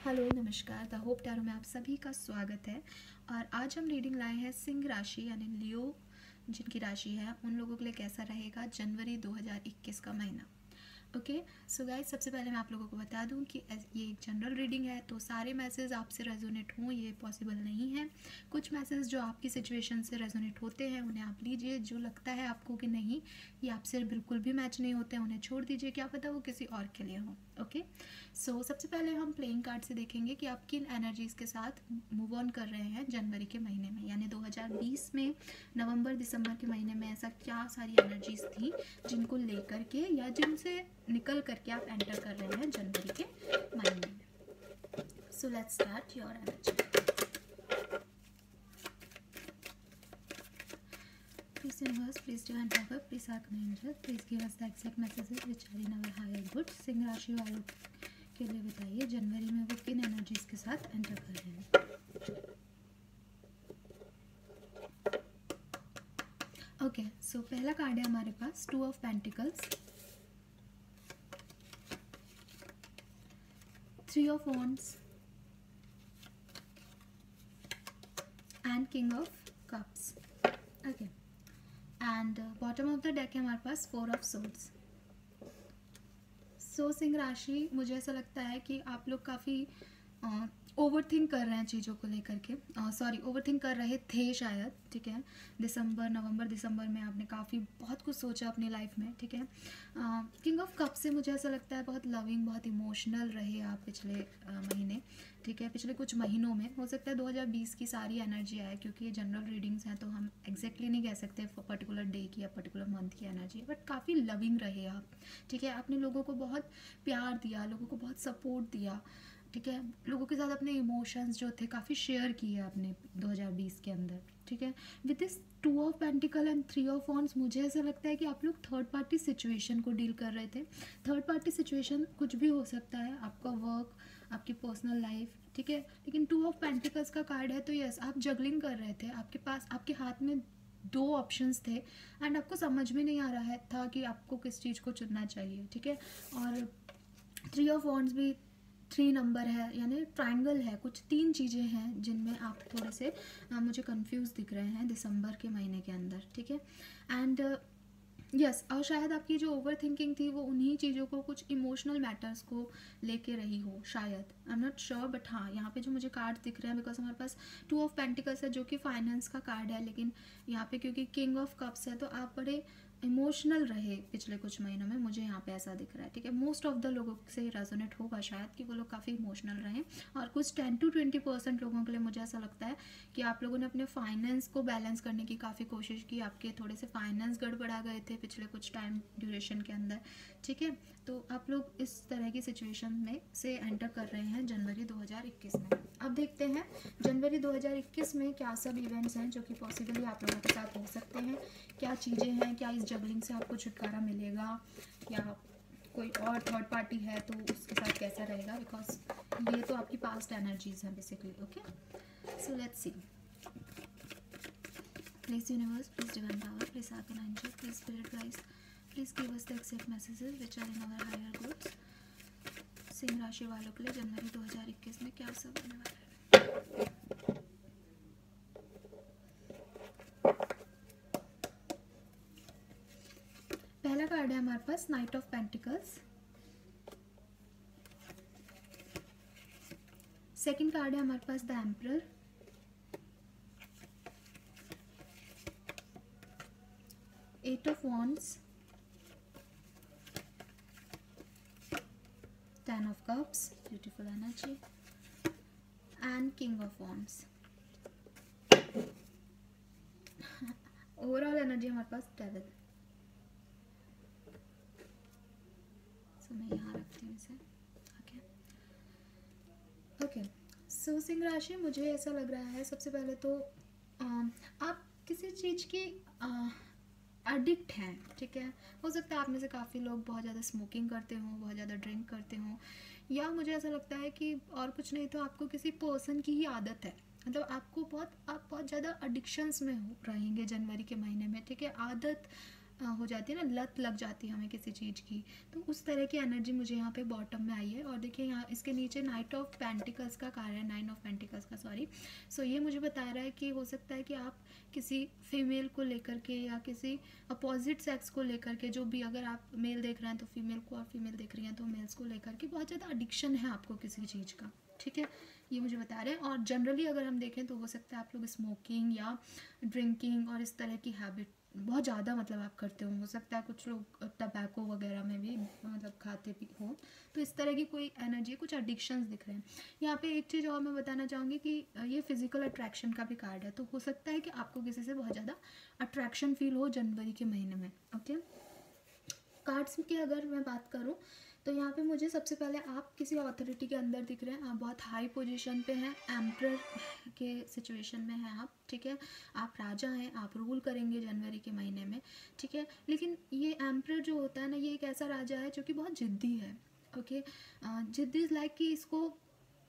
Hello नमस्कार। The hope tarot में आप सभी का स्वागत है। और आज हम रीडिंग लाए हैं सिंह राशि यानी लियो जिनकी राशि है उन लोगों के लिए कैसा रहेगा जनवरी 2021 का महीना। ओके सो गाइस, सबसे पहले मैं आप लोगों को बता दूं कि ये एक जनरल रीडिंग है, तो सारे मैसेज आपसे रेजोनेट हों ये पॉसिबल नहीं है। कुछ मैसेज जो आपकी सिचुएशन से रेजोनेट होते हैं उन्हें आप लीजिए, जो लगता है आपको कि नहीं ये आपसे बिल्कुल भी मैच नहीं होते हैं उन्हें छोड़ दीजिए, क्या पता वो किसी और के लिए हो। ओके सो सबसे पहले हम प्लेइंग कार्ड से देखेंगे कि आप किन एनर्जीज़ के साथ मूव ऑन कर रहे हैं जनवरी के महीने में, यानी 2020 में नवंबर दिसंबर के महीने में ऐसा क्या सारी एनर्जीज़ थी जिनको लेकर के या जिनसे निकल करके आप एंटर कर रहे हैं जनवरी के महीने में। So let's start your energy. Please universe, please divine power, please archangel, please give us the exact messages which are in our higher good। Singh राशि वालों के लिए बताइए जनवरी में वो किन एनर्जीज के साथ एंटर कर रहे हैं। ओके सो पहला कार्ड है हमारे पास two of pentacles, three of wands and king of cups. Okay and bottom of the deck है हमारे पास फोर ऑफ सोर्ड्स। सो सिंह राशि, मुझे ऐसा लगता है कि आप लोग काफ़ी ओवर थिंक कर रहे हैं चीज़ों को लेकर के, सॉरी ओवर थिंक कर रहे थे शायद, ठीक है। नवंबर दिसंबर में आपने काफ़ी बहुत कुछ सोचा अपनी लाइफ में, ठीक है। किंग ऑफ कप से मुझे ऐसा लगता है बहुत लविंग बहुत इमोशनल रहे आप पिछले महीने, ठीक है। पिछले कुछ महीनों में हो सकता है 2020 की सारी एनर्जी आए, क्योंकि ये जनरल रीडिंग्स हैं तो हम एग्जैक्टली नहीं कह सकते पर्टिकुलर डे की या पर्टिकुलर मंथ की एनर्जी, बट काफ़ी लविंग रहे आप, ठीक है। आपने लोगों को बहुत प्यार दिया, लोगों को बहुत सपोर्ट दिया, ठीक है। लोगों के साथ अपने इमोशंस जो थे काफ़ी शेयर किए आपने 2020 के अंदर, ठीक है। With this two of pentacle and three of wands मुझे ऐसा लगता है कि आप लोग थर्ड पार्टी सिचुएशन को डील कर रहे थे। थर्ड पार्टी सिचुएशन कुछ भी हो सकता है, आपका वर्क, आपकी पर्सनल लाइफ, ठीक है। लेकिन टू ऑफ पेंटिकल्स का कार्ड है तो यस आप जगलिंग कर रहे थे, आपके पास आपके हाथ में दो ऑप्शंस थे एंड आपको समझ में नहीं आ रहा है था कि आपको किस चीज़ को चुनना चाहिए, ठीक है। और थ्री ऑफ वॉन्ड्स भी 3 नंबर है, यानी ट्रायंगल है, कुछ 3 चीज़ें हैं जिनमें आप थोड़े से मुझे कंफ्यूज दिख रहे हैं दिसंबर के महीने के अंदर, ठीक है। एंड यस और शायद आपकी जो ओवर थिंकिंग थी वो उन्हीं चीज़ों को, कुछ इमोशनल मैटर्स को लेके रही हो शायद, I am not sure, but हाँ यहाँ पे जो मुझे कार्ड दिख रहे हैं, बिकॉज हमारे पास टू ऑफ पेंटिकल्स है जो कि फाइनेंस का कार्ड है, लेकिन यहाँ पे क्योंकि किंग ऑफ कप्स है तो आप बड़े इमोशनल रहे पिछले कुछ महीनों में, मुझे यहाँ पे ऐसा दिख रहा है, ठीक है। मोस्ट ऑफ द लोगों से रेजोनेट होगा शायद कि वो लोग काफ़ी इमोशनल रहे, और कुछ 10 to 20% लोगों के लिए मुझे ऐसा लगता है कि आप लोगों ने अपने फाइनेंस को बैलेंस करने की काफ़ी कोशिश की, आपके थोड़े से फाइनेंस गड़बड़ा गए थे पिछले कुछ टाइम ड्यूरेशन के अंदर, ठीक है। तो आप लोग इस तरह की सिचुएशन में से एंटर कर रहे हैं जनवरी 2021 में। अब देखते हैं जनवरी 2021 में क्या सब इवेंट्स हैं जो कि पॉसिबली आप लोगों के साथ हो सकते हैं, क्या चीज़ें हैं, क्या इस जगलिंग से आपको छुटकारा मिलेगा, या कोई और थर्ड पार्टी है तो उसके साथ कैसा रहेगा, बिकॉज ये तो आपकी पास्ट एनर्जीज हैं basically. Okay so let's see. Please universe, please divine power, please archangel, please spirit guides, please give us the exact messages which are in our higher goods. सिंह राशि वालों के लिए जनवरी 2021 में क्या सब होने वाला है। पहला कार्ड है हमारे पास knight of pentacles, second card है हमारे पास the emperor, eight of wands, 10 of cups, beautiful energy, and king of wands। Overall energy हमारे पास डेविल। सो मैं यहाँ रखती हूँ इसे। ओके ओके सो सिंह राशि, मुझे ऐसा लग रहा है सबसे पहले तो आप किसी चीज़ की एडिक्ट हैं, ठीक है। हो सकता है आप में से काफ़ी लोग बहुत ज़्यादा स्मोकिंग करते हों, बहुत ज़्यादा ड्रिंक करते हों, या मुझे ऐसा लगता है कि और कुछ नहीं तो आपको किसी पर्सन की ही आदत है, मतलब आप बहुत ज़्यादा एडिक्शंस में रहेंगे जनवरी के महीने में, ठीक है। आदत हो जाती है ना, लत लग जाती है हमें किसी चीज़ की, तो उस तरह की एनर्जी मुझे यहाँ पे बॉटम में आई है। और देखिए यहाँ इसके नीचे नाइट ऑफ पेंटिकल्स का कार्ड है, 9 ऑफ पेंटिकल्स का, सॉरी। सो ये मुझे बता रहा है कि हो सकता है कि आप किसी फीमेल को लेकर के या किसी अपोजिट सेक्स को लेकर के, जो भी, अगर आप मेल देख रहे हैं तो फीमेल को और फीमेल देख रही हैं तो मेल्स को लेकर के बहुत ज़्यादा एडिक्शन है आपको किसी चीज़ का, ठीक है, ये मुझे बता रहे हैं। और जनरली अगर हम देखें तो हो सकता है आप लोग स्मोकिंग या ड्रिंकिंग और इस तरह की हैबिट बहुत ज़्यादा मतलब आप करते हो सकता है कुछ लोग टबैको वगैरह में भी मतलब खाते भी हो, तो इस तरह की कोई एनर्जी, कुछ एडिक्शंस दिख रहे हैं यहाँ पे। एक चीज़ और मैं बताना चाहूँगी कि ये फिजिकल अट्रैक्शन का भी कार्ड है, तो हो सकता है कि आपको किसी से बहुत ज़्यादा अट्रैक्शन फील हो जनवरी के महीने में, ओके। कार्ड्स की अगर मैं बात करूँ तो यहाँ पे मुझे सबसे पहले आप किसी अथॉरिटी के अंदर दिख रहे हैं, आप बहुत हाई पोजीशन पे हैं, एम्परर के सिचुएशन में हैं आप, ठीक है, आप राजा हैं, आप रूल करेंगे जनवरी के महीने में, ठीक है। लेकिन ये एम्परर जो होता है ना, ये एक ऐसा राजा है जो कि बहुत ज़िद्दी है, ओके। ज़िद्दी इज़ लाइक कि इसको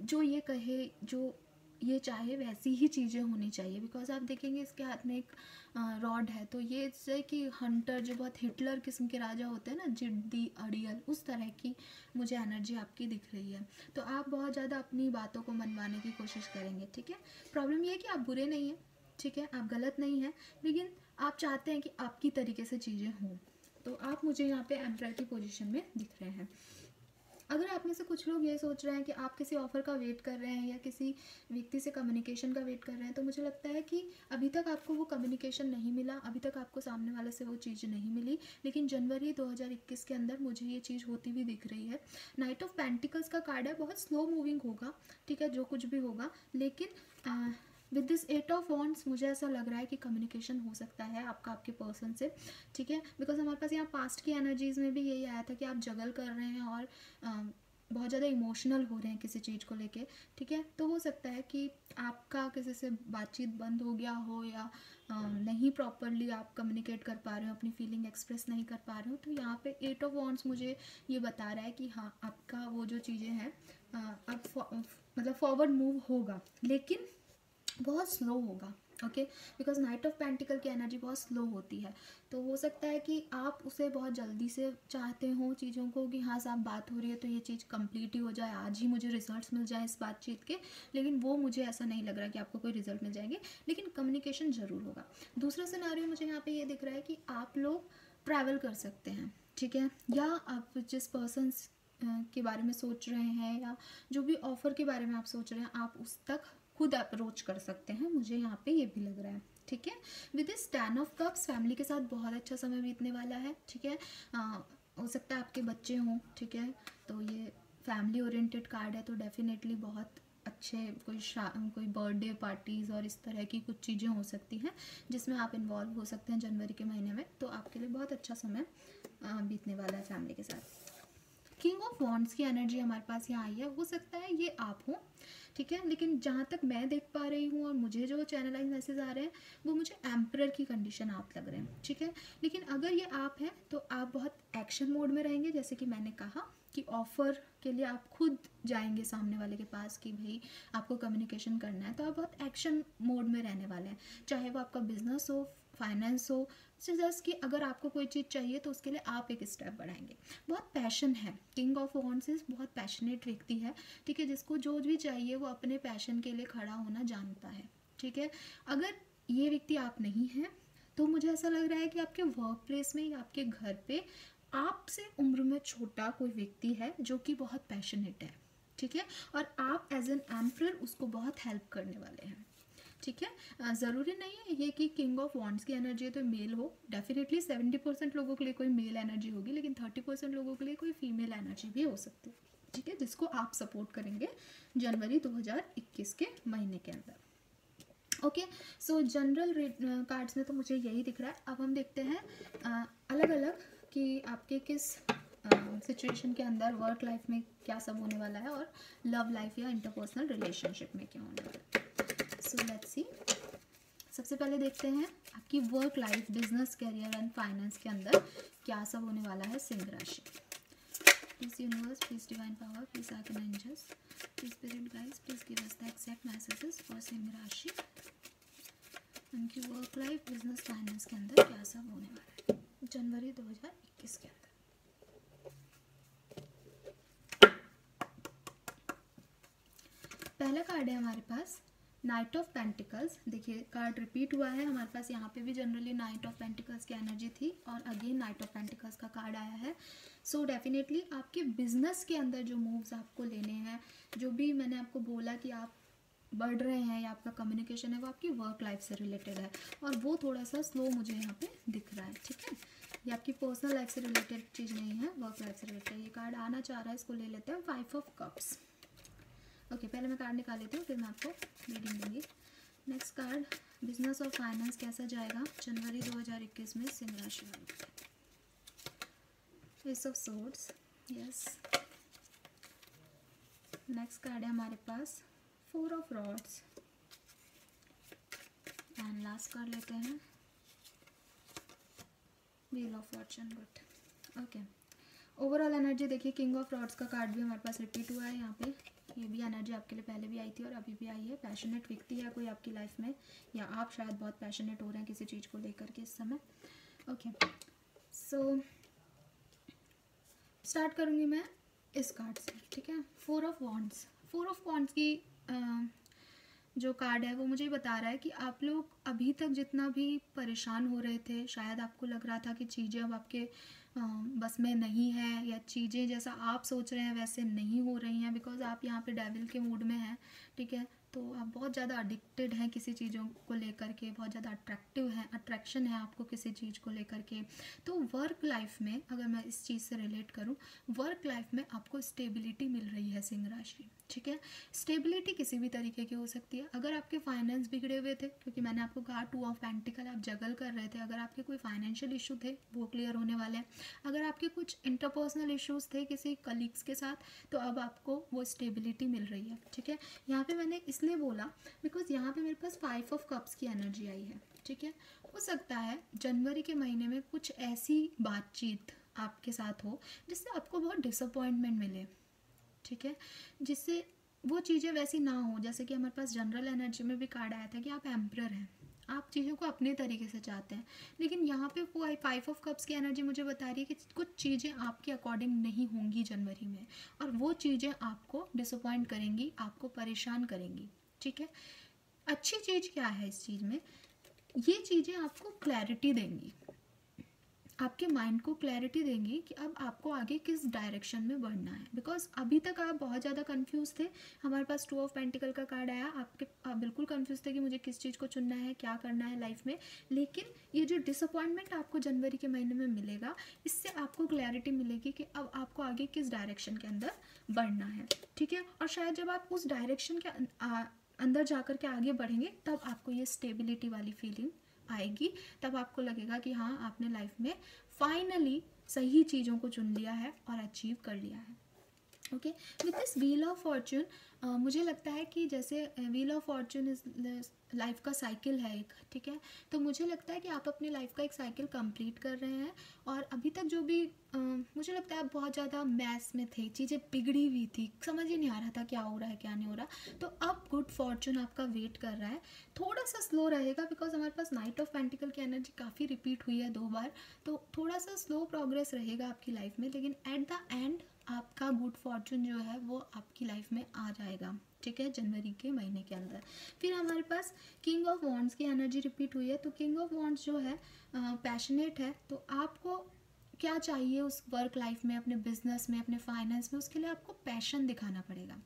जो ये कहे, जो ये चाहे वैसी ही चीज़ें होनी चाहिए। बिकॉज आप देखेंगे इसके हाथ में एक रॉड है, तो ये इससे कि हंटर जो बहुत हिटलर किस्म के राजा होते हैं ना, जिद्दी अड़ियल, उस तरह की मुझे एनर्जी आपकी दिख रही है। तो आप बहुत ज़्यादा अपनी बातों को मनवाने की कोशिश करेंगे, ठीक है। प्रॉब्लम ये है कि आप बुरे नहीं हैं, ठीक है, आप गलत नहीं हैं, लेकिन आप चाहते हैं कि आपकी तरीके से चीज़ें हों। तो आप मुझे यहाँ पे एम्परर की पोजीशन में दिख रहे हैं। अगर आप में से कुछ लोग ये सोच रहे हैं कि आप किसी ऑफ़र का वेट कर रहे हैं या किसी व्यक्ति से कम्युनिकेशन का वेट कर रहे हैं, तो मुझे लगता है कि अभी तक आपको वो कम्युनिकेशन नहीं मिला, अभी तक आपको सामने वाले से वो चीज़ नहीं मिली, लेकिन जनवरी 2021 के अंदर मुझे ये चीज़ होती हुई दिख रही है। नाइट ऑफ पेंटिकल्स का कार्ड है, बहुत स्लो मूविंग होगा, ठीक है, जो कुछ भी होगा, लेकिन विद दिस 8 ऑफ वॉन्ड्स मुझे ऐसा लग रहा है कि कम्युनिकेशन हो सकता है आपका आपके पर्सन से, ठीक है। बिकॉज हमारे पास यहाँ पास्ट की एनर्जीज़ में भी यही आया था कि आप जगल कर रहे हैं और बहुत ज़्यादा इमोशनल हो रहे हैं किसी चीज़ को लेके, ठीक है। तो हो सकता है कि आपका किसी से बातचीत बंद हो गया हो या नहीं प्रॉपरली आप कम्युनिकेट कर पा रहे हो, अपनी फीलिंग एक्सप्रेस नहीं कर पा रहे हो। तो यहाँ पे 8 ऑफ वॉन्ड्स मुझे ये बता रहा है कि हाँ, आपका वो जो चीज़ें हैं अब मतलब फॉरवर्ड मूव होगा, लेकिन बहुत स्लो होगा, okay. Because night of pentacle की एनर्जी बहुत स्लो होती है, तो हो सकता है कि आप उसे बहुत जल्दी से चाहते हो चीज़ों को कि हाँ साहब बात हो रही है तो ये चीज़ कंप्लीट ही हो जाए, आज ही मुझे रिजल्ट्स मिल जाए इस बातचीत के, लेकिन वो मुझे ऐसा नहीं लग रहा कि आपको कोई रिजल्ट मिल जाएंगे, लेकिन कम्युनिकेशन ज़रूर होगा। दूसरा सिनेरियो मुझे यहाँ पे ये दिख रहा है कि आप लोग ट्रैवल कर सकते हैं, ठीक है, या आप जिस पर्सन के बारे में सोच रहे हैं या जो भी ऑफ़र के बारे में आप सोच रहे हैं, आप उस तक खुद अप्रोच कर सकते हैं, मुझे यहाँ पे ये भी लग रहा है, ठीक है। With this 10 of cups family के साथ बहुत अच्छा समय बीतने वाला है, ठीक है। हो सकता है आपके बच्चे हों, ठीक है, तो ये फैमिली ओरिएंटेड कार्ड है, तो डेफिनेटली बहुत अच्छे कोई बर्थडे पार्टीज़ और इस तरह की कुछ चीज़ें हो सकती हैं जिसमें आप इन्वॉल्व हो सकते हैं जनवरी के महीने में, तो आपके लिए बहुत अच्छा समय बीतने वाला है फैमिली के साथ। किंग ऑफ वॉन्ड्स की एनर्जी हमारे पास यहाँ आई है, हो सकता है ये आप हो, ठीक है, लेकिन जहाँ तक मैं देख पा रही हूँ और मुझे जो चैनलाइज मैसेज आ रहे हैं वो मुझे एम्परर की कंडीशन आप लग रहे हैं, ठीक है। लेकिन अगर ये आप हैं तो आप बहुत एक्शन मोड में रहेंगे, जैसे कि मैंने कहा कि ऑफ़र के लिए आप खुद जाएंगे सामने वाले के पास कि भाई आपको कम्युनिकेशन करना है, तो आप बहुत एक्शन मोड में रहने वाले हैं, चाहे वो आपका बिजनेस हो, फाइनेंस हो, जस्ट कि अगर आपको कोई चीज़ चाहिए तो उसके लिए आप एक स्टेप बढ़ाएंगे। बहुत पैशन है, किंग ऑफ वॉन्ड्स बहुत पैशनेट व्यक्ति है, ठीक है, जिसको जो भी चाहिए वो अपने पैशन के लिए खड़ा होना जानता है, ठीक है। अगर ये व्यक्ति आप नहीं हैं तो मुझे ऐसा लग रहा है कि आपके वर्क प्लेस में या आपके घर पे आपसे उम्र में छोटा कोई व्यक्ति है जो कि बहुत पैशनेट है, ठीक है, और आप एज एन एम्परर उसको बहुत हेल्प करने वाले हैं, ठीक है। ज़रूरी नहीं है ये कि किंग ऑफ वॉन्ड्स की एनर्जी है तो मेल हो, डेफिनेटली 70% लोगों के लिए कोई मेल एनर्जी होगी, लेकिन 30% लोगों के लिए कोई फीमेल एनर्जी भी हो सकती है, ठीक है, जिसको आप सपोर्ट करेंगे जनवरी 2021 के महीने के अंदर, ओके। सो जनरल कार्ड्स में तो मुझे यही दिख रहा है। अब हम देखते हैं अलग अलग कि आपके किस सिचुएशन के अंदर वर्क लाइफ में क्या सब होने वाला है और लव लाइफ या इंटरपर्सनल रिलेशनशिप में क्या होने वाला है। सो लेट्स सी, सबसे पहले देखते हैं आपकी work life, business, career and finance के अंदर क्या सब होने वाला है सिंह राशि। Please universe, please divine power, please archangels, please spirit guides, please give us the exact messages for सिंह राशि। उनकी वर्क लाइफ, बिजनेस, फाइनेंस के अंदर क्या सब होने वाला है। जनवरी 2021 के अंदर। पहला कार्ड है हमारे पास नाइट ऑफ पेंटिकल्स। देखिए कार्ड रिपीट हुआ है हमारे पास, यहाँ पे भी जनरली नाइट ऑफ पेंटिकल्स की एनर्जी थी और अगेन नाइट ऑफ पेंटिकल्स का कार्ड आया है। सो डेफिनेटली आपके बिजनेस के अंदर जो मूव्स आपको लेने हैं, जो भी मैंने आपको बोला कि आप बढ़ रहे हैं या आपका कम्युनिकेशन है, वो आपकी वर्क लाइफ से रिलेटेड है और वो थोड़ा सा स्लो मुझे यहाँ पे दिख रहा है। ठीक है, ये आपकी पर्सनल लाइफ से रिलेटेड चीज़ नहीं है, वर्क लाइफ से रिलेटेड। ये कार्ड आना चाह रहा है, इसको ले लेते हैं, 5 ऑफ कप्स। ओके, पहले मैं कार्ड निकाल लेती हूँ, फिर मैं आपको रीडिंग दूंगी। नेक्स्ट कार्ड, बिजनेस और फाइनेंस कैसा जाएगा जनवरी 2021 में सिंह राशि वालों के। S of swords, yes. Next card है हमारे पास 4 of rods and last card लेते हैं wheel of Fortune. Good, okay. Overall energy देखिए, किंग ऑफ रॉड्स का कार्ड भी हमारे पास रिपीट हुआ है यहाँ पे। ये भी एनर्जी आपके लिए पहले भी आई थी और अभी भी आई है। पैशनेट व्यक्ति है कोई आपकी लाइफ में, या आप शायद बहुत पैशनेट हो रहे हैं किसी चीज़ को लेकर के इस समय। ओके, सो स्टार्ट करूँगी मैं इस कार्ड से। ठीक है, 4 ऑफ वॉन्ड्स। 4 ऑफ वॉन्ड्स की जो कार्ड है वो मुझे बता रहा है कि आप लोग अभी तक जितना भी परेशान हो रहे थे, शायद आपको लग रहा था कि चीज़ें अब आपके बस में नहीं है, या चीज़ें जैसा आप सोच रहे हैं वैसे नहीं हो रही हैं, बिकॉज आप यहाँ पे डेविल के मूड में हैं। ठीक है, तो आप बहुत ज़्यादा एडिक्टेड हैं किसी चीज़ों को लेकर के, बहुत ज़्यादा अट्रैक्टिव है, अट्रैक्शन है आपको किसी चीज़ को लेकर के। तो वर्क लाइफ में अगर मैं इस चीज़ से रिलेट करूँ, वर्क लाइफ में आपको स्टेबिलिटी मिल रही है सिंह राशि। ठीक है, स्टेबिलिटी किसी भी तरीके की हो सकती है। अगर आपके फाइनेंस बिगड़े हुए थे, क्योंकि मैंने आपको कहा 2 ऑफ पेंटिकल, आप जगल कर रहे थे, अगर आपके कोई फाइनेंशियल इशू थे वो क्लियर होने वाले हैं। अगर आपके कुछ इंटरपर्सनल इश्यूज थे किसी कलीग्स के साथ, तो अब आपको वो स्टेबिलिटी मिल रही है। ठीक है, यहाँ पे मैंने इसलिए बोला बिकॉज यहाँ पे मेरे पास 5 ऑफ कप्स की एनर्जी आई है। ठीक है, हो सकता है जनवरी के महीने में कुछ ऐसी बातचीत आपके साथ हो जिससे आपको बहुत डिसअपॉइंटमेंट मिले। ठीक है, जिससे वो चीज़ें वैसी ना हो। जैसे कि हमारे पास जनरल एनर्जी में भी कार्ड आया था कि आप एम्परर हैं, आप चीज़ों को अपने तरीके से चाहते हैं, लेकिन यहाँ पे वो 5 ऑफ कप्स की एनर्जी मुझे बता रही है कि कुछ चीज़ें आपके अकॉर्डिंग नहीं होंगी जनवरी में, और वो चीज़ें आपको डिसअपॉइंट करेंगी, आपको परेशान करेंगी। ठीक है, अच्छी चीज़ क्या है इस चीज़ में, ये चीज़ें आपको क्लैरिटी देंगी, आपके माइंड को क्लैरिटी देंगी कि अब आपको आगे किस डायरेक्शन में बढ़ना है। बिकॉज अभी तक आप बहुत ज़्यादा कंफ्यूज थे। हमारे पास 2 ऑफ पेंटिकल का कार्ड आया, आप बिल्कुल कंफ्यूज थे कि मुझे किस चीज़ को चुनना है, क्या करना है लाइफ में। लेकिन ये जो डिसअपॉइंटमेंट आपको जनवरी के महीने में मिलेगा, इससे आपको क्लैरिटी मिलेगी कि अब आपको आगे किस डायरेक्शन के अंदर बढ़ना है। ठीक है, और शायद जब आप उस डायरेक्शन के अंदर जाकर के आगे बढ़ेंगे, तब आपको ये स्टेबिलिटी वाली फीलिंग आएगी। तब आपको लगेगा कि हाँ, आपने लाइफ में फाइनली सही चीज़ों को चुन लिया है और अचीव कर लिया है। Okay, with this wheel of Fortune मुझे लगता है कि जैसे wheel of Fortune is life का साइकिल है एक। ठीक है, तो मुझे लगता है कि आप अपनी लाइफ का एक साइकिल कंप्लीट कर रहे हैं, और अभी तक जो भी मुझे लगता है आप बहुत ज़्यादा मैस में थे, चीज़ें बिगड़ी हुई थी, समझ ही नहीं आ रहा था क्या हो रहा है क्या नहीं हो रहा। तो अब गुड फॉर्चून आपका वेट कर रहा है, थोड़ा सा स्लो रहेगा बिकॉज हमारे पास नाइट ऑफ पेंटिकल की एनर्जी काफ़ी रिपीट हुई है 2 बार, तो थोड़ा सा स्लो प्रोग्रेस रहेगा आपकी लाइफ में, लेकिन एट द एंड आपका गुड फॉर्चून जो है वो आपकी लाइफ में आ जाएगा। ठीक है, जनवरी के महीने के अंदर। फिर हमारे पास किंग ऑफ वॉन्ड्स की एनर्जी रिपीट हुई है, तो किंग ऑफ वॉन्ड्स जो है पैशनेट है, तो आपको क्या चाहिए उस वर्क लाइफ में, अपने बिजनेस में, अपने फाइनेंस में, उसके लिए आपको पैशन दिखाना पड़ेगा।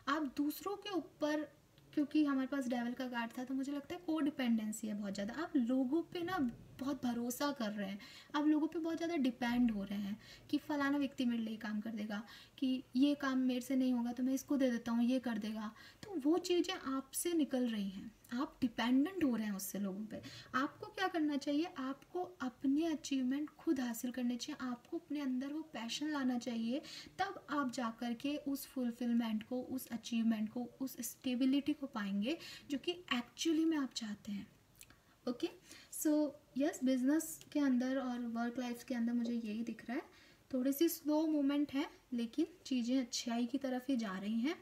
आप दूसरों के ऊपर, क्योंकि हमारे पास डेविल का कार्ड था, तो मुझे लगता है को डिपेंडेंसी है बहुत ज़्यादा। आप लोगों पे ना बहुत भरोसा कर रहे हैं, आप लोगों पे बहुत ज़्यादा डिपेंड हो रहे हैं कि फलाना व्यक्ति मेरे लिए काम कर देगा, कि ये काम मेरे से नहीं होगा तो मैं इसको दे देता हूँ, ये कर देगा। तो वो चीज़ें आपसे निकल रही हैं, आप डिपेंडेंट हो रहे हैं उससे लोगों पे। आपको क्या करना चाहिए, आपको अपने अचीवमेंट खुद हासिल करने चाहिए, आपको अपने अंदर वो पैशन लाना चाहिए, तब आप जा कर के उस फुलफिलमेंट को, उस अचीवमेंट को, उस स्टेबिलिटी को पाएंगे जो कि एक्चुअली में आप चाहते हैं। ओके, सो यस, बिजनेस के अंदर और वर्क लाइफ के अंदर मुझे यही दिख रहा है, थोड़ी सी स्लो मूवमेंट है, लेकिन चीज़ें अच्छाई की तरफ ही जा रही हैं।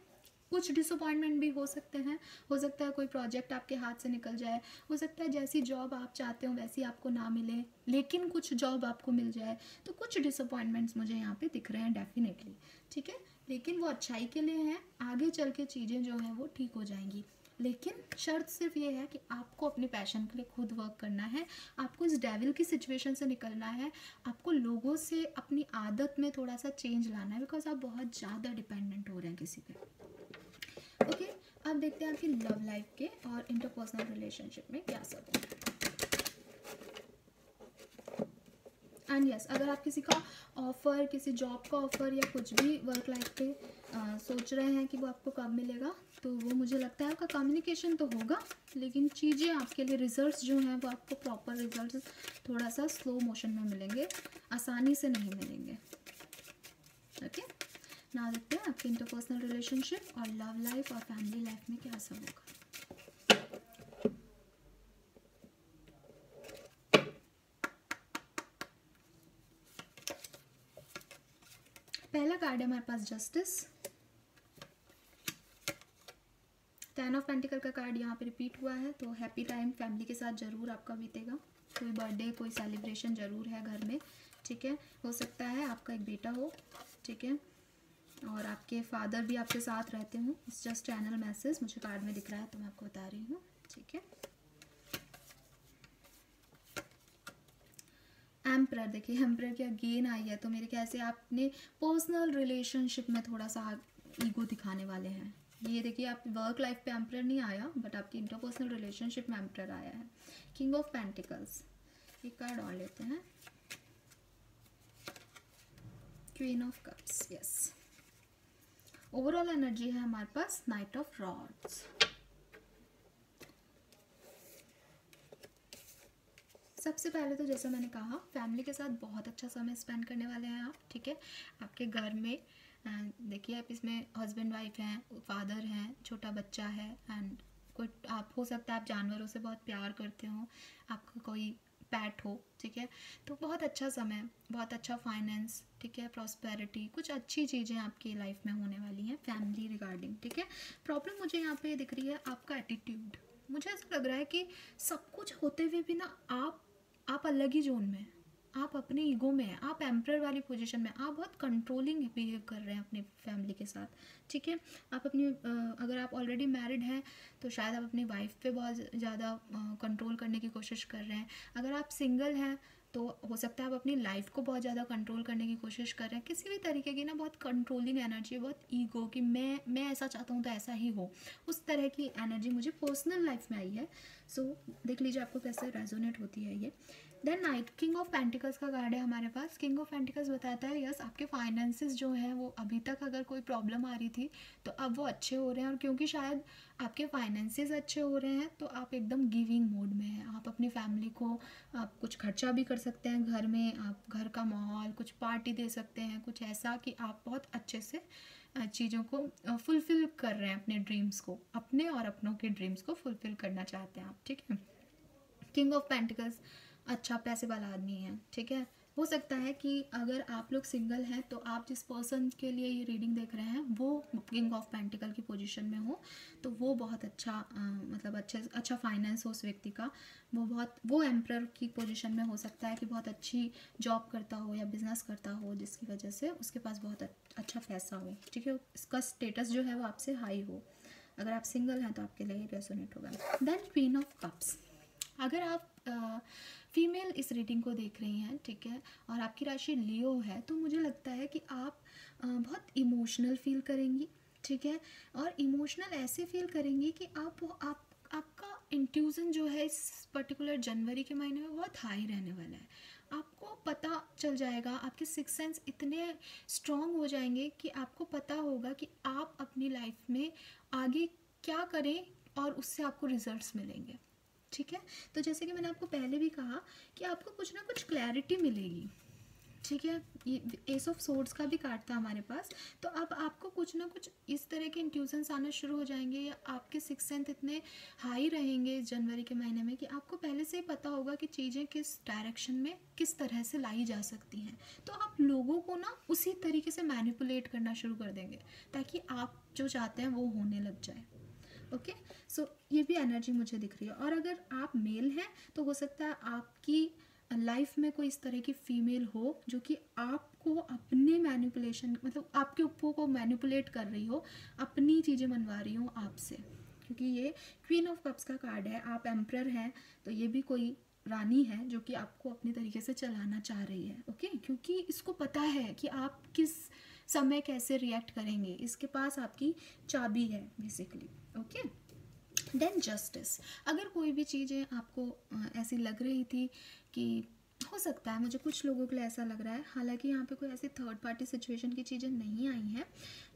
कुछ डिसअपॉइंटमेंट भी हो सकते हैं, हो सकता है कोई प्रोजेक्ट आपके हाथ से निकल जाए, हो सकता है जैसी जॉब आप चाहते हो वैसी आपको ना मिले, लेकिन कुछ जॉब आपको मिल जाए। तो कुछ डिसअपॉइंटमेंट्स मुझे यहाँ पे दिख रहे हैं डेफिनेटली, ठीक है, लेकिन वो अच्छाई के लिए हैं, आगे चल के चीज़ें जो हैं वो ठीक हो जाएंगी। लेकिन शर्त सिर्फ ये है कि आपको अपने पैशन के लिए खुद वर्क करना है, आपको इस डेविल की सिचुएशन से निकलना है, आपको लोगों से अपनी आदत में थोड़ा सा चेंज लाना है, बिकॉज आप बहुत ज़्यादा डिपेंडेंट हो रहे हैं किसी पे। ओके, अब देखते हैं आपकी लव लाइफ के और इंटरपर्सनल रिलेशनशिप में क्या सब है। एंड यस, अगर आप किसी का ऑफ़र, किसी जॉब का ऑफ़र या कुछ भी वर्क लाइफ पे सोच रहे हैं कि वो आपको कब मिलेगा, तो वो मुझे लगता है आपका कम्युनिकेशन तो होगा, लेकिन चीज़ें आपके लिए रिजल्ट्स जो हैं वो आपको प्रॉपर रिजल्ट्स थोड़ा सा स्लो मोशन में मिलेंगे, आसानी से नहीं मिलेंगे। ओके, ना देखते हैं आपके इंटरपर्सनल रिलेशनशिप और लव लाइफ और फैमिली लाइफ में क्या सब होगा। पहला कार्ड है हमारे पास जस्टिस, 10 ऑफ पेंटिकल का कार्ड यहाँ पे रिपीट हुआ है, तो हैप्पी टाइम फैमिली के साथ ज़रूर आपका बीतेगा, कोई बर्थडे कोई सेलिब्रेशन ज़रूर है घर में, ठीक है, हो सकता है आपका एक बेटा हो, ठीक है, और आपके फादर भी आपके साथ रहते हो। इट्स जस्ट चैनल मैसेज, मुझे कार्ड में दिख रहा है तो मैं आपको बता रही हूँ, ठीक है। एम्परर, देखिए एम्परर की अगेन आई है, तो मेरे ख्याल से आपने पर्सनल रिलेशनशिप में थोड़ा सा ईगो दिखाने वाले हैं। ये देखिए आप वर्क लाइफ पे एम्परर नहीं आया, बट आपकी इंटरपर्सनल रिलेशनशिप में एम्परर आया है। किंग ऑफ पेंटिकल्स, एक कार्ड और लेते हैं, queen of cups, yes. Overall energy है हमारे पास नाइट ऑफ रॉड्स। सबसे पहले तो जैसा मैंने कहा, फैमिली के साथ बहुत अच्छा समय स्पेंड करने वाले हैं आप, ठीक है, आपके घर में देखिए आप इसमें हस्बैंड वाइफ हैं, फादर हैं, छोटा बच्चा है, एंड कोई आप हो सकता है आप जानवरों से बहुत प्यार करते हो, आपका कोई पैट हो, ठीक है, तो बहुत अच्छा समय, बहुत अच्छा फाइनेंस, ठीक है, प्रॉस्पेरिटी, कुछ अच्छी चीज़ें आपकी लाइफ में होने वाली हैं फैमिली रिगार्डिंग, ठीक है। प्रॉब्लम मुझे यहाँ पे दिख रही है आपका एटीट्यूड। मुझे ऐसा लग रहा है कि सब कुछ होते हुए भी ना आप अलग ही जोन में, आप अपने ईगो में हैं, आप एम्परर वाली पोजीशन में, आप बहुत कंट्रोलिंग बिहेव कर रहे हैं अपनी फैमिली के साथ, ठीक है। आप अपनी अगर आप ऑलरेडी मैरिड हैं तो शायद आप अपनी वाइफ पे बहुत ज़्यादा कंट्रोल करने की कोशिश कर रहे हैं। अगर आप सिंगल हैं तो हो सकता है आप अपनी लाइफ को बहुत ज़्यादा कंट्रोल करने की कोशिश कर रहे हैं। किसी भी तरीके की ना बहुत कंट्रोलिंग एनर्जी, बहुत ईगो कि मैं ऐसा चाहता हूँ तो ऐसा ही हो, उस तरह की एनर्जी मुझे पर्सनल लाइफ में आई है। सो देख लीजिए आपको कैसे रेजोनेट होती है ये। Then knight, king of pentacles का कार्ड है हमारे पास। किंग ऑफ पेंटिकल्स बताता है यस आपके फाइनेंसेस जो हैं वो अभी तक अगर कोई प्रॉब्लम आ रही थी तो अब वो अच्छे हो रहे हैं, और क्योंकि शायद आपके फाइनेंसेस अच्छे हो रहे हैं तो आप एकदम गिविंग मोड में हैं। आप अपनी फैमिली को आप कुछ खर्चा भी कर सकते हैं घर में, आप घर का माहौल, कुछ पार्टी दे सकते हैं, कुछ ऐसा कि आप बहुत अच्छे से चीज़ों को फुलफ़िल कर रहे हैं, अपने ड्रीम्स को, अपने और अपनों के ड्रीम्स को फुलफ़िल करना चाहते हैं आप, ठीक है। किंग ऑफ पेंटिकल्स अच्छा पैसे वाला आदमी है, ठीक है। हो सकता है कि अगर आप लोग सिंगल हैं तो आप जिस पर्सन के लिए ये रीडिंग देख रहे हैं वो किंग ऑफ पेंटिकल की पोजीशन में हो, तो वो बहुत अच्छा मतलब अच्छा फाइनेंस हो उस व्यक्ति का, वो एम्परर की पोजीशन में हो सकता है कि बहुत अच्छी जॉब करता हो या बिजनेस करता हो, जिसकी वजह से उसके पास बहुत अच्छा पैसा हो, ठीक है, इसका स्टेटस जो है वो आपसे हाई हो। अगर आप सिंगल हैं तो आपके लिए रेजोनेट होगा। देन क्वीन ऑफ कप्स, अगर आप फीमेल इस रीडिंग को देख रही हैं, ठीक है, और आपकी राशि लियो है, तो मुझे लगता है कि आप बहुत इमोशनल फील करेंगी, ठीक है, और इमोशनल ऐसे फील करेंगी कि आपका इंट्यूजन जो है इस पर्टिकुलर जनवरी के महीने में बहुत हाई रहने वाला है। आपको पता चल जाएगा, आपके सिक्स सेंस इतने स्ट्रॉन्ग हो जाएंगे कि आपको पता होगा कि आप अपनी लाइफ में आगे क्या करें और उससे आपको रिजल्ट्स मिलेंगे, ठीक है। तो जैसे कि मैंने आपको पहले भी कहा कि आपको कुछ ना कुछ क्लैरिटी मिलेगी, ठीक है, ये एस ऑफ सोर्ड्स का भी कार्ड था हमारे पास। तो अब आपको कुछ ना कुछ इस तरह के इंट्यूशंस आना शुरू हो जाएंगे, या आपके सिक्स सेंथ इतने हाई रहेंगे इस जनवरी के महीने में कि आपको पहले से ही पता होगा कि चीज़ें किस डायरेक्शन में किस तरह से लाई जा सकती हैं। तो आप लोगों को ना उसी तरीके से मैनिपुलेट करना शुरू कर देंगे ताकि आप जो चाहते हैं वो होने लग जाए। ओके, सो ये भी एनर्जी मुझे दिख रही है। और अगर आप मेल हैं तो हो सकता है आपकी लाइफ में कोई इस तरह की फीमेल हो जो कि आपको अपने मैनिपुलेशन, मतलब आपके ऊपर को मैनिपुलेट कर रही हो, अपनी चीज़ें मनवा रही हो आपसे, क्योंकि ये क्वीन ऑफ कप्स का कार्ड है, आप एम्परर हैं, तो ये भी कोई रानी है जो कि आपको अपनी तरीके से चलाना चाह रही है। ओके, क्योंकि इसको पता है कि आप किस समय कैसे रिएक्ट करेंगे, इसके पास आपकी चाबी है बेसिकली। Okay, then justice. अगर कोई भी चीज़ें आपको ऐसी लग रही थी कि हो सकता है, मुझे कुछ लोगों के लिए ऐसा लग रहा है, हालांकि यहाँ पे कोई ऐसी थर्ड पार्टी सिचुएशन की चीज़ें नहीं आई हैं,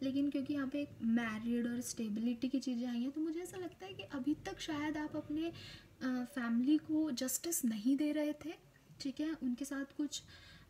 लेकिन क्योंकि यहाँ पे एक मैरिड और स्टेबिलिटी की चीज़ें आई हैं, तो मुझे ऐसा लगता है कि अभी तक शायद आप अपने फैमिली को जस्टिस नहीं दे रहे थे। ठीक है, उनके साथ कुछ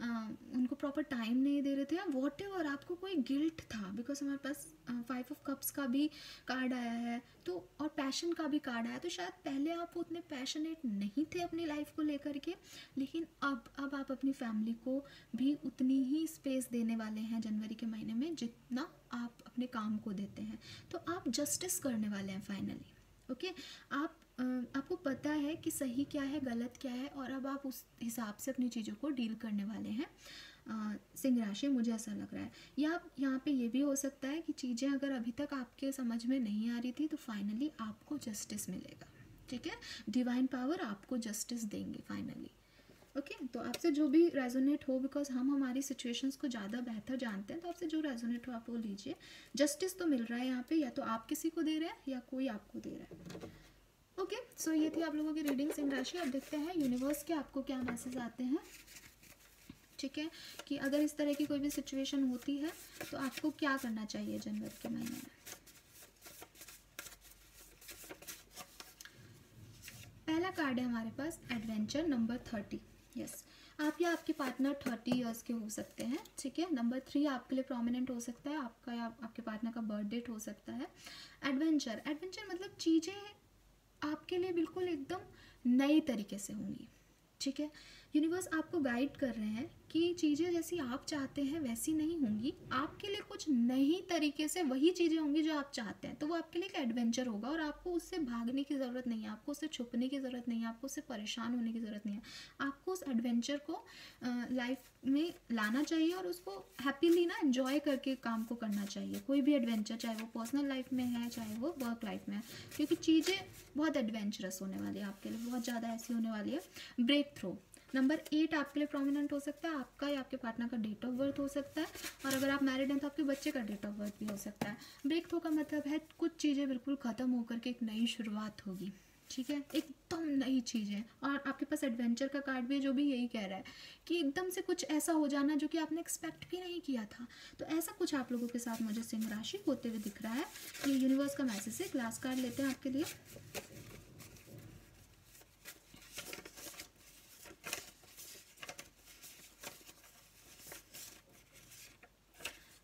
उनको प्रॉपर टाइम नहीं दे रहे थे, या वॉट एवर आपको कोई गिल्ट था, बिकॉज हमारे पास 5 ऑफ कप्स का भी कार्ड आया है, तो और पैशन का भी कार्ड आया, तो शायद पहले आप उतने पैशनेट नहीं थे अपनी लाइफ को लेकर के, लेकिन अब आप अपनी फैमिली को भी उतनी ही स्पेस देने वाले हैं जनवरी के महीने में जितना आप अपने काम को देते हैं। तो आप जस्टिस करने वाले हैं फाइनली। ओके, आपको पता है कि सही क्या है, गलत क्या है, और अब आप उस हिसाब से अपनी चीज़ों को डील करने वाले हैं। सिंह राशि, मुझे ऐसा लग रहा है। या यहाँ पे ये भी हो सकता है कि चीज़ें अगर अभी तक आपके समझ में नहीं आ रही थी तो फाइनली आपको जस्टिस मिलेगा। ठीक है, डिवाइन पावर आपको जस्टिस देंगे फाइनली। ओके, तो आपसे जो भी रेजोनेट हो, बिकॉज हम हमारी सिचुएशंस को ज़्यादा बेहतर जानते हैं, तो आपसे जो रेजोनेट हो आप वो लीजिए। जस्टिस तो मिल रहा है यहाँ पे, या तो आप किसी को दे रहे हैं या कोई आपको दे रहा है। ओके, सो ये थी आप लोगों की रीडिंग सिंह राशि। अब देखते हैं यूनिवर्स के आपको क्या मैसेज आते हैं। ठीक है, कि अगर इस तरह की कोई भी सिचुएशन होती है तो आपको क्या करना चाहिए जनवरी के महीने में। पहला कार्ड है हमारे पास एडवेंचर नंबर 30। यस, आप या आपके पार्टनर 30 इयर्स के हो सकते हैं। ठीक है, नंबर 3 आपके लिए प्रोमिनेंट हो सकता है, आपका या आपके पार्टनर का बर्थ डेट हो सकता है। एडवेंचर मतलब चीज़ें आपके लिए बिल्कुल एकदम नई तरीके से होंगी। ठीक है, यूनिवर्स आपको गाइड कर रहे हैं कि चीज़ें जैसी आप चाहते हैं वैसी नहीं होंगी, आपके लिए कुछ नई तरीके से वही चीज़ें होंगी जो आप चाहते हैं। तो वो आपके लिए एक एडवेंचर होगा और आपको उससे भागने की ज़रूरत नहीं है, आपको उससे छुपने की ज़रूरत नहीं है, आपको उससे परेशान होने की ज़रूरत नहीं है। आपको उस एडवेंचर को लाइफ में लाना चाहिए और उसको हैप्पीली ना एंजॉय करके काम को करना चाहिए। कोई भी एडवेंचर, चाहे वो पर्सनल लाइफ में है चाहे वो वर्क लाइफ में है, क्योंकि चीज़ें बहुत एडवेंचरस होने वाली है आपके लिए, बहुत ज़्यादा ऐसी होने वाली है। ब्रेक थ्रू नंबर 8 आपके लिए प्रोमिनेंट हो सकता है, आपका या आपके पार्टनर का डेट ऑफ बर्थ हो सकता है, और अगर आप मैरिड हैं तो आपके बच्चे का डेट ऑफ बर्थ भी हो सकता है। ब्रेक थ्रू का मतलब है कुछ चीज़ें बिल्कुल ख़त्म होकर के एक नई शुरुआत होगी। ठीक है, एकदम नई चीज़ें। और आपके पास एडवेंचर का कार्ड भी है जो भी यही कह रहा है कि एकदम से कुछ ऐसा हो जाना जो कि आपने एक्सपेक्ट भी नहीं किया था। तो ऐसा कुछ आप लोगों के साथ मुझे सिंह राशि होते हुए दिख रहा है। ये यूनिवर्स का मैसेज है। क्लास कार्ड लेते हैं आपके लिए।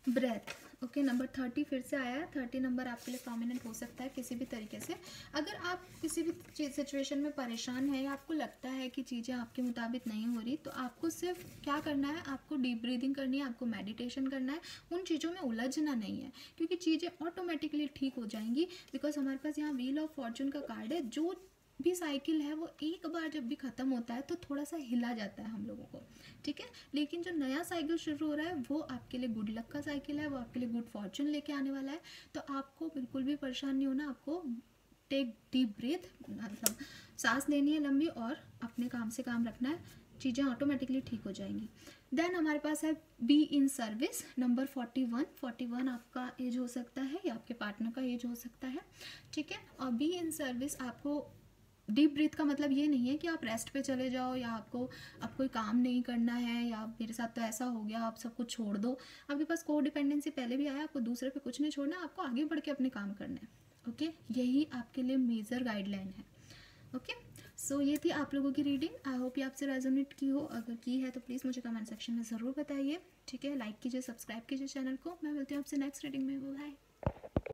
ब्रेथ, ओके, नंबर 30 फिर से आया है। 30 नंबर आपके लिए प्रोमिनेंट हो सकता है किसी भी तरीके से। अगर आप किसी भी सिचुएशन में परेशान है या आपको लगता है कि चीज़ें आपके मुताबिक नहीं हो रही, तो आपको सिर्फ क्या करना है, आपको डीप ब्रीदिंग करनी है, आपको मेडिटेशन करना है, उन चीज़ों में उलझना नहीं है, क्योंकि चीज़ें ऑटोमेटिकली ठीक हो जाएंगी। बिकॉज हमारे पास यहाँ व्हील ऑफ फॉर्चून का कार्ड है। जो भी साइकिल है वो एक बार जब भी ख़त्म होता है तो थोड़ा सा हिला जाता है हम लोगों को। ठीक है, लेकिन जो नया साइकिल शुरू हो रहा है वो आपके लिए गुड लक का साइकिल है, वो आपके लिए गुड फॉर्चून लेके आने वाला है। तो आपको बिल्कुल भी परेशान नहीं होना, आपको टेक डीप ब्रीथ, मतलब सांस लेनी है लंबी और अपने काम से काम रखना है, चीज़ें ऑटोमेटिकली ठीक हो जाएंगी। देन हमारे पास है बी इन सर्विस नंबर 41 आपका एज हो सकता है या आपके पार्टनर का एज हो सकता है। ठीक है, और बी इन सर्विस आपको डीप ब्रीथ का मतलब ये नहीं है कि आप रेस्ट पे चले जाओ या आपको अब कोई काम नहीं करना है या मेरे साथ तो ऐसा हो गया आप सब कुछ छोड़ दो। आपके पास को डिपेंडेंसी पहले भी आया, आपको दूसरे पे कुछ नहीं छोड़ना, आपको आगे बढ़ के अपने काम करना है। ओके, यही आपके लिए मेजर गाइडलाइन है। ओके, सो ये थी आप लोगों की रीडिंग। आई होप ये आपसे रेजोनेट की हो, अगर की है तो प्लीज़ मुझे कमेंट सेक्शन में ज़रूर बताइए। ठीक है, लाइक कीजिए, सब्सक्राइब कीजिए चैनल को। मैं मिलती हूँ आपसे नेक्स्ट रीडिंग में। बाय।